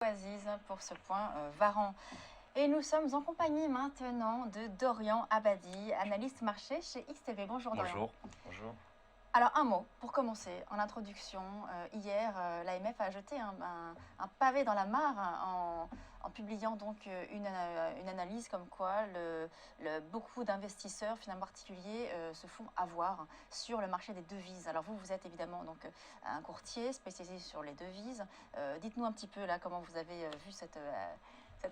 Aziz pour ce point Varan. Et nous sommes en compagnie maintenant de Dorian Abadi, analyste marché chez XTB. Bonjour Dorian. Bonjour. Bonjour. Alors un mot pour commencer, en introduction. Hier, l'AMF a jeté un pavé dans la mare en publiant donc une analyse comme quoi beaucoup d'investisseurs, finalement particuliers, se font avoir sur le marché des devises. Alors vous êtes évidemment donc un courtier spécialisé sur les devises. Dites-nous un petit peu là comment vous avez vu cette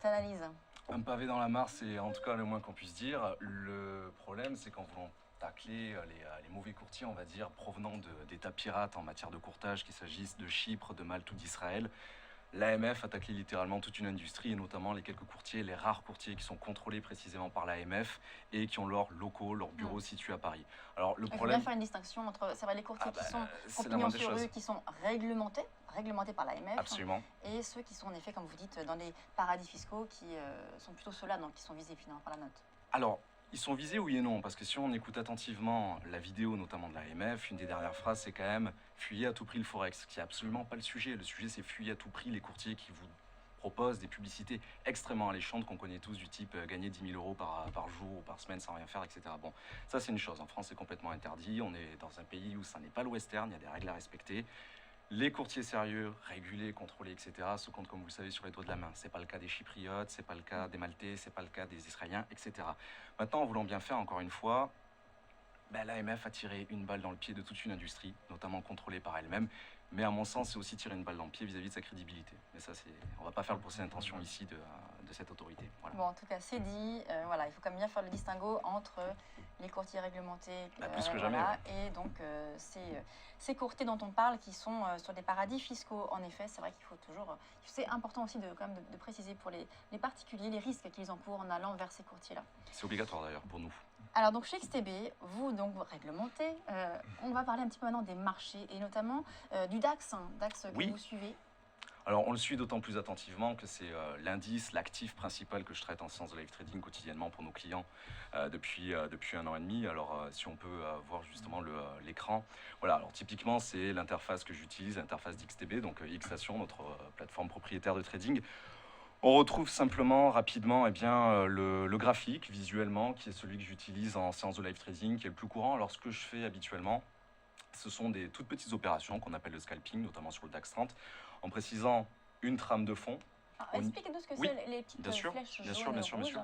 analyse. Un pavé dans la mare, c'est en tout cas le moins qu'on puisse dire. Le problème, c'est qu'en voulant tacler les mauvais courtiers, on va dire, provenant d'États pirates en matière de courtage, qu'il s'agisse de Chypre, de Malte ou d'Israël, l'AMF a taclé littéralement toute une industrie, et notamment les quelques courtiers, les rares courtiers qui sont contrôlés précisément par l'AMF et qui ont leurs locaux, leurs bureaux situés à Paris. Alors le Il faut problème, bien faire une distinction entre les courtiers qui sont c'est la pignon moindre des sur choses. rue, qui sont réglementés par l'AMF. Absolument. Et ceux qui sont en effet, comme vous dites, dans des paradis fiscaux qui sont plutôt ceux-là, donc qui sont visés finalement par la note. Alors, ils sont visés oui et non, parce que si on écoute attentivement la vidéo, notamment de l'AMF, une des dernières phrases, c'est quand même « fuyez à tout prix le Forex », qui n'est absolument pas le sujet. Le sujet, c'est « fuyez à tout prix les courtiers qui vous proposent des publicités extrêmement alléchantes qu'on connaît tous, du type gagner 10 000 € par jour ou par semaine sans rien faire, etc. » Bon, ça c'est une chose. En France, c'est complètement interdit. On est dans un pays où ça n'est pas le western, il y a des règles à respecter. Les courtiers sérieux, régulés, contrôlés, etc. se comptent, comme vous le savez, sur les doigts de la main. C'est pas le cas des Chypriotes, c'est pas le cas des Maltais, c'est pas le cas des Israéliens, etc. Maintenant, en voulant bien faire, encore une fois, l'AMF a tiré une balle dans le pied de toute une industrie, notamment contrôlée par elle-même. Mais à mon sens, c'est aussi tirer une balle dans le pied vis-à-vis de sa crédibilité. Mais ça, on va pas faire le procès d'intention ici de cette autorité. Voilà. Bon, en tout cas, c'est dit. Voilà, il faut quand même bien faire le distinguo entre les courtiers réglementés Plus que jamais, et donc ces courtiers dont on parle qui sont sur des paradis fiscaux. En effet, c'est vrai qu'il faut toujours... C'est important aussi quand même de préciser pour les particuliers les risques qu'ils encourent en allant vers ces courtiers-là. C'est obligatoire d'ailleurs pour nous. Alors donc chez XTB, vous donc réglementez, on va parler un petit peu maintenant des marchés et notamment du DAX, DAX que vous suivez. Alors, on le suit d'autant plus attentivement que c'est l'indice, l'actif principal que je traite en séance de live trading quotidiennement pour nos clients depuis 1 an et demi. Alors, si on peut voir justement l'écran. Voilà, alors typiquement, c'est l'interface que j'utilise, l'interface d'XTB, donc Xstation, notre plateforme propriétaire de trading. On retrouve simplement, rapidement, le graphique, visuellement, qui est celui que j'utilise en séance de live trading, qui est le plus courant. Alors, ce que je fais habituellement, ce sont des toutes petites opérations qu'on appelle le scalping, notamment sur le DAX 30, en précisant une trame de fond. Expliquez-nous ce que c'est les petites flèches jaunes et rouges.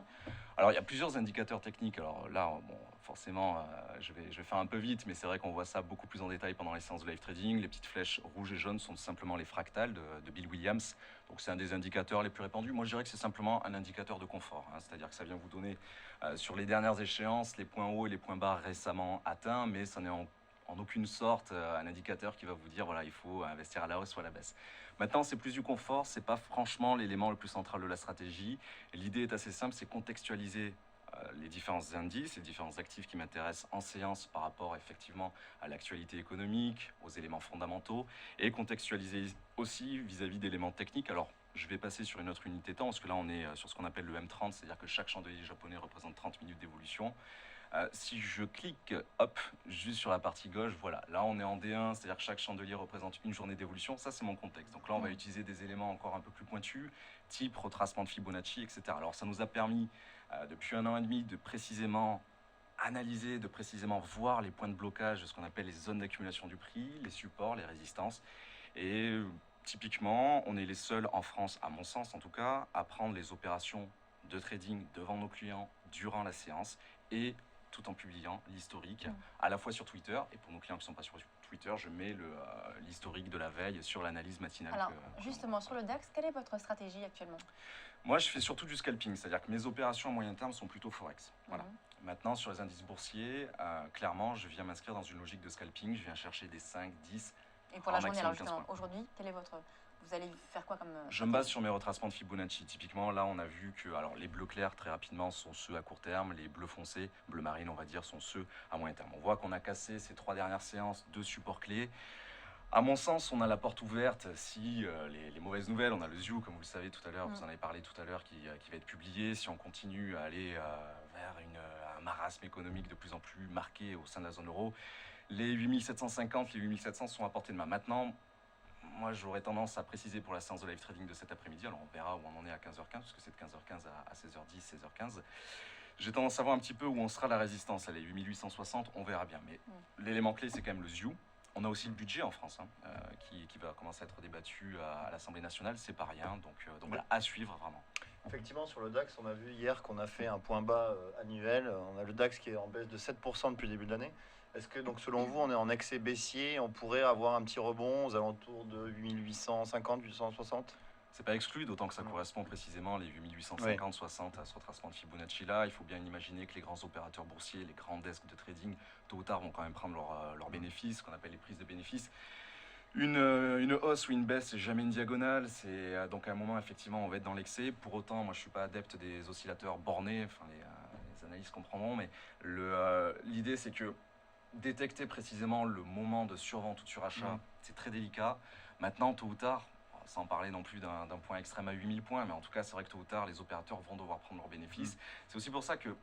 Alors, il y a plusieurs indicateurs techniques. Alors là, bon, forcément, je vais faire un peu vite, mais c'est vrai qu'on voit ça beaucoup plus en détail pendant les séances de live trading. Les petites flèches rouges et jaunes sont simplement les fractales de Bill Williams. Donc, c'est un des indicateurs les plus répandus. Moi, je dirais que c'est simplement un indicateur de confort. C'est-à-dire que ça vient vous donner, sur les dernières échéances, les points hauts et les points bas récemment atteints, mais ça n'est en aucune sorte un indicateur qui va vous dire voilà, il faut investir à la hausse ou à la baisse. Maintenant, c'est plus du confort, c'est pas franchement l'élément le plus central de la stratégie. L'idée est assez simple, c'est contextualiser les différents indices, les différents actifs qui m'intéressent en séance par rapport effectivement à l'actualité économique, aux éléments fondamentaux, et contextualiser aussi vis-à-vis d'éléments techniques. Alors, je vais passer sur une autre unité de temps, parce que là, on est sur ce qu'on appelle le M30, c'est-à-dire que chaque chandelier japonais représente 30 minutes d'évolution. Si je clique, hop, juste sur la partie gauche, voilà, là on est en D1, c'est-à-dire que chaque chandelier représente une journée d'évolution, ça c'est mon contexte. Donc là on va utiliser des éléments encore un peu plus pointus, type retracement de Fibonacci, etc. Alors ça nous a permis, depuis 1 an et demi, de précisément analyser, de précisément voir les points de blocage de ce qu'on appelle les zones d'accumulation du prix, les supports, les résistances. Et typiquement, on est les seuls en France, à mon sens en tout cas, à prendre les opérations de trading devant nos clients durant la séance et tout en publiant l'historique à la fois sur Twitter, et pour nos clients qui ne sont pas sur Twitter, je mets l'historique de la veille sur l'analyse matinale. Alors, justement, sur le DAX, quelle est votre stratégie actuellement? Moi, je fais surtout du scalping, c'est-à-dire que mes opérations à moyen terme sont plutôt Forex. Voilà. Maintenant, sur les indices boursiers, clairement, je viens m'inscrire dans une logique de scalping, je viens chercher des 5, 10... Et pour la journée, alors justement, aujourd'hui, quel est votre... Vous allez faire quoi comme... Je me base sur mes retracements de Fibonacci. Typiquement, là, on a vu que alors, les bleus clairs, très rapidement, sont ceux à court terme. Les bleus foncés, bleu marine, on va dire, sont ceux à moyen terme. On voit qu'on a cassé ces 3 dernières séances de supports clés. À mon sens, on a la porte ouverte si les mauvaises nouvelles, on a le ZIU, comme vous le savez tout à l'heure, vous en avez parlé tout à l'heure, qui va être publié. Si on continue à aller vers un marasme économique de plus en plus marqué au sein de la zone euro, les 8750, les 8700 sont à portée de main. Maintenant, moi, j'aurais tendance à préciser pour la séance de live trading de cet après-midi. Alors, on verra où on en est à 15h15, puisque c'est de 15h15 à 16h10, 16h15. J'ai tendance à voir un petit peu où on sera la résistance. Allez, 8860, on verra bien. Mais l'élément clé, c'est quand même le ZIU. On a aussi le budget en France, qui va commencer à être débattu à l'Assemblée nationale. C'est pas rien. Donc voilà, à suivre vraiment. Effectivement, sur le DAX, on a vu hier qu'on a fait un point bas annuel. On a le DAX qui est en baisse de 7% depuis le début de l'année. Est-ce que, donc, selon vous, on est en excès baissier, on pourrait avoir un petit rebond aux alentours de 8850, 860? C'est pas exclu, d'autant que ça correspond précisément les 8850, 60 à ce retracement de Fibonacci là. Il faut bien imaginer que les grands opérateurs boursiers, les grands desks de trading, tôt ou tard vont quand même prendre leurs bénéfices, ce qu'on appelle les prises de bénéfices. Une hausse ou une baisse, c'est jamais une diagonale. C'est donc à un moment, effectivement, on va être dans l'excès. Pour autant, moi, je suis pas adepte des oscillateurs bornés. Enfin, les analystes comprendront, mais l'idée, c'est que détecter précisément le moment de survente ou de surachat, c'est très délicat. Maintenant, tôt ou tard, sans parler non plus d'un point extrême à 8000 points, mais en tout cas, c'est vrai que tôt ou tard, les opérateurs vont devoir prendre leurs bénéfices. C'est aussi pour ça que,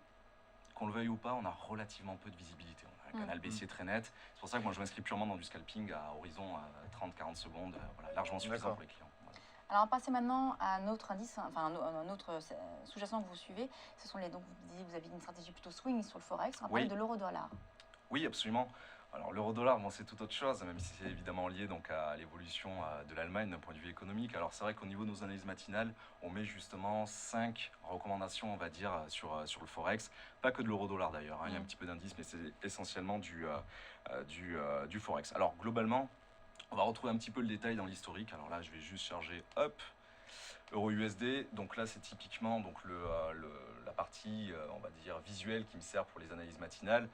qu'on le veuille ou pas, on a relativement peu de visibilité. On a un canal baissier très net. C'est pour ça que moi, je m'inscris purement dans du scalping à horizon 30-40 secondes, voilà, largement suffisant pour les clients. Voilà. Alors, on va passer maintenant à un autre indice, enfin un autre sous-jacent que vous suivez. Ce sont donc vous disiez que vous aviez une stratégie plutôt swing sur le forex. On va parler de l'euro-dollar. Oui, absolument. Alors l'euro-dollar, bon, c'est tout autre chose, même si c'est évidemment lié donc à l'évolution de l'Allemagne d'un point de vue économique. Alors c'est vrai qu'au niveau de nos analyses matinales, on met justement 5 recommandations, on va dire, sur le forex. Pas que de l'euro-dollar d'ailleurs, il y a un petit peu d'indices, mais c'est essentiellement du forex. Alors globalement, on va retrouver un petit peu le détail dans l'historique. Alors là, je vais juste charger, hop, euro-USD. Donc là, c'est typiquement donc la partie, on va dire, visuelle qui me sert pour les analyses matinales.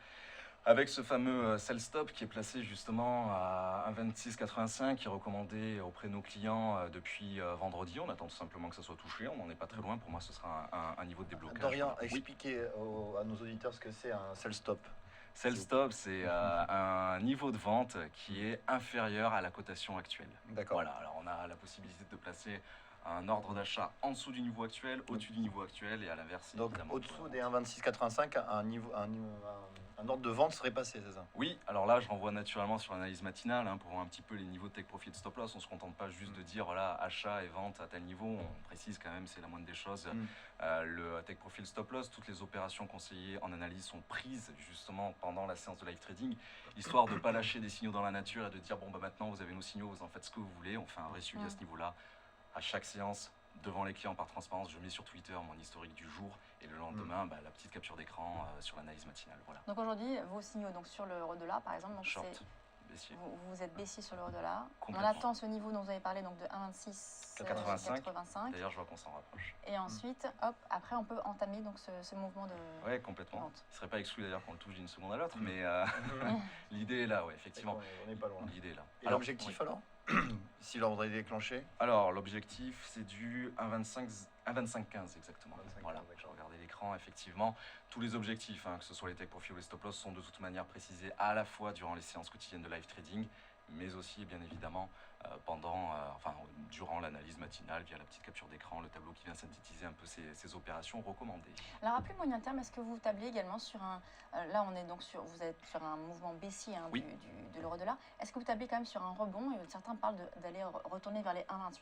Avec ce fameux sell stop qui est placé justement à 1,2685, qui est recommandé auprès de nos clients depuis vendredi. On attend tout simplement que ça soit touché. On n'en est pas très loin. Pour moi, ce sera un niveau de déblocage. Dorian, expliquez à nos auditeurs ce que c'est un sell stop. Sell stop, c'est un niveau de vente qui est inférieur à la cotation actuelle. D'accord. Voilà. Alors, on a la possibilité de placer un ordre d'achat en dessous du niveau actuel, au-dessus du niveau actuel et à l'inverse. Donc au-dessous des 1,2685, un ordre de vente serait passé, c'est ça? Oui, alors là je renvoie naturellement sur l'analyse matinale pour voir un petit peu les niveaux de take profit de stop loss. On ne se contente pas juste de dire voilà, achat et vente à tel niveau, on précise quand même, c'est la moindre des choses. Le take profit stop loss, toutes les opérations conseillées en analyse sont prises justement pendant la séance de live trading, histoire de ne pas lâcher des signaux dans la nature et de dire bon bah maintenant vous avez nos signaux, vous en faites ce que vous voulez, on fait un vrai suivi à ce niveau-là. À chaque séance, devant les clients par transparence, je mets sur Twitter mon historique du jour et le lendemain, la petite capture d'écran sur l'analyse matinale. Voilà. Donc aujourd'hui, vos signaux donc sur l'euro-dollar, par exemple, donc short, baissier. Vous êtes baissier sur l'euro-dollar. On attend ce niveau dont vous avez parlé, donc de 1,2685. D'ailleurs, je vois qu'on s'en rapproche. Et ensuite, hop, après on peut entamer donc ce mouvement de ouais, complètement. vente. Il ne serait pas exclu d'ailleurs qu'on le touche d'une seconde à l'autre, mais l'idée est là, ouais, effectivement. On n'est pas loin. L'idée est là. Et l'objectif alors si l'ordre est déclenché? Alors, l'objectif, c'est du 1,2515 exactement. Voilà, je regardais l'écran, effectivement. Tous les objectifs, que ce soit les take profit ou les stop loss, sont de toute manière précisés à la fois durant les séances quotidiennes de live trading, mais aussi, bien évidemment, durant l'analyse matinale, via la petite capture d'écran, le tableau qui vient synthétiser un peu ces opérations recommandées. Alors, à plus moyen terme, est-ce que vous tablez également sur un... là, on est donc vous êtes sur un mouvement baissier de l'euro-dollar. Est-ce que vous tablez quand même sur un rebond? Et certains parlent d'aller retourner vers les 1,28.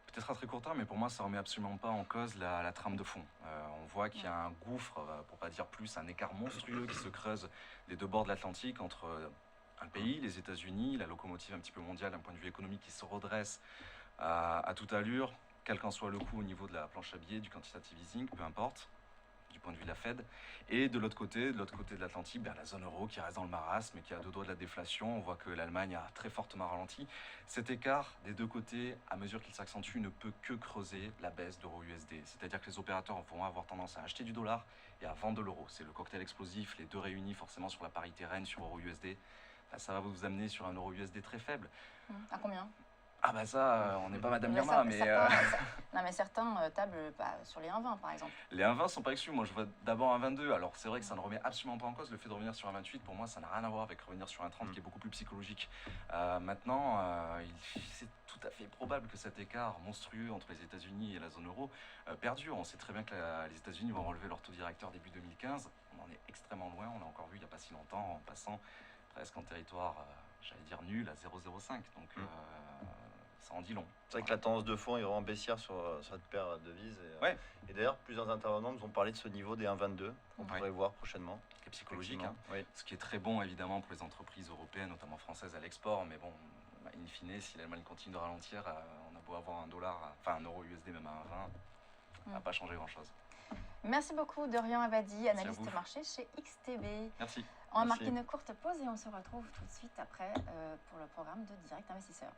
Peut-être à très court terme, mais pour moi, ça ne remet absolument pas en cause la trame de fond. On voit qu'il y a un gouffre, pour pas dire plus, un écart monstrueux qui se creuse des deux bords de l'Atlantique entre un pays, les États-Unis, la locomotive un petit peu mondiale d'un point de vue économique qui se redresse à toute allure, quel qu'en soit le coût au niveau de la planche à billets, du quantitative easing, peu importe, du point de vue de la Fed. Et de l'autre côté de l'Atlantique, la zone euro qui reste dans le marasme, qui a deux doigts de la déflation. On voit que l'Allemagne a très fortement ralenti. Cet écart des deux côtés, à mesure qu'il s'accentue, ne peut que creuser la baisse d'euro-USD. C'est-à-dire que les opérateurs vont avoir tendance à acheter du dollar et à vendre de l'euro. C'est le cocktail explosif, les deux réunis forcément sur la parité reine sur euro-USD. Ça va vous amener sur un euro-USD très faible. À combien? Ah bah ça, on n'est pas Madame Irma, mais... Non, mais certains tablent sur les 1,20 par exemple. Les 1,20 sont pas exclus. Moi, je vois d'abord un 22. Alors, c'est vrai que ça ne remet absolument pas en cause le fait de revenir sur un 28. Pour moi, ça n'a rien à voir avec revenir sur un 30 qui est beaucoup plus psychologique. Maintenant, c'est tout à fait probable que cet écart monstrueux entre les États-Unis et la zone euro perdure. On sait très bien que les États-Unis vont relever leur taux directeur début 2015. On en est extrêmement loin. On l'a encore vu il n'y a pas si longtemps en passant presque en territoire j'allais dire nul à 0,05. Donc ça en dit long. C'est vrai que la tendance de fond est vraiment baissière sur cette paire de devises. Ouais. Et d'ailleurs, plusieurs intervenants nous ont parlé de ce niveau des 1,22 qu'on Ouais. pourrait voir prochainement. Qui est psychologique. Effectivement. Oui. Ce qui est très bon évidemment pour les entreprises européennes, notamment françaises à l'export. Mais bon, in fine, si l'Allemagne continue de ralentir, on a beau avoir un euro USD même à 1,20, ça n'a pas changé grand-chose. Merci beaucoup Dorian Abadi, Merci à analyste vous. marché chez XTB. Merci. On va Merci. marquer une courte pause et on se retrouve tout de suite après pour le programme de Direct Investisseur.